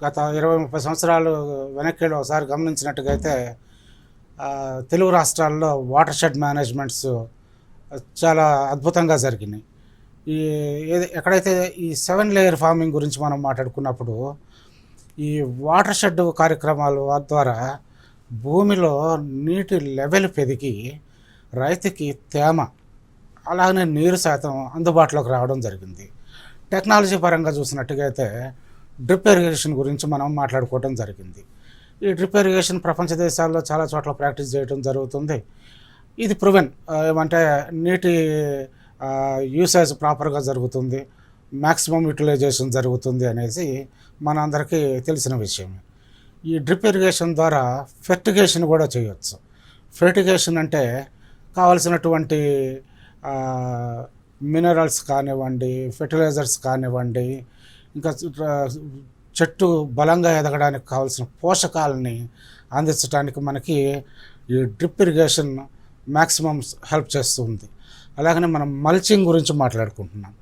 గత 20-30 సంవత్సరాలు వెనక్కి వెళ్ళి ఒకసారి గమనించినట్టుగైతే తెలుగు రాష్ట్రాల్లో వాటర్ షెడ్ మేనేజ్మెంట్స్ చాలా అద్భుతంగా జరిగినాయి. ఈ ఎక్కడైతే ఈ 7 లేయర్ ఫార్మింగ్ గురించి మనం మాట్లాడుకున్నప్పుడు ఈ వాటర్ షెడ్ కార్యక్రమాల ద్వారా భూమిలో నీటి లెవెల్ పెరిగి రైతుకి తేమ అలాగనే నీరు శాతం అందుబాటులోకి రావడం జరిగింది. టెక్నాలజీ పరంగా చూసినట్టుగా అయితే డ్రిప్ ఇరిగేషన్ గురించి మనం మాట్లాడుకోవడం జరిగింది. ఈ డ్రిప్ ఇరిగేషన్ ప్రపంచ దేశాల్లో చాలా చోట్ల ప్రాక్టీస్ చేయడం జరుగుతుంది. ఇది ప్రూవెన్, ఏమంటే నీటి యూసేజ్ ప్రాపర్గా జరుగుతుంది, మ్యాక్సిమం యూటిలైజేషన్ జరుగుతుంది అనేసి మనందరికీ తెలిసిన విషయమే. ఈ డ్రిప్ ఇరిగేషన్ ద్వారా ఫెర్టిగేషన్ కూడా చేయవచ్చు. ఫెర్టిగేషన్ అంటే కావలసినటువంటి మినరల్స్ కానివ్వండి, ఫెర్టిలైజర్స్ కానివ్వండి, ఇంకా చెట్టు బలంగా ఎదగడానికి కావాల్సిన పోషకాలని అందించడానికి మనకి ఈ డ్రిప్ ఇరిగేషన్ మ్యాక్సిమం హెల్ప్ చేస్తుంది. అలాగనే మనం మల్చింగ్ గురించి మాట్లాడుకుంటున్నాం.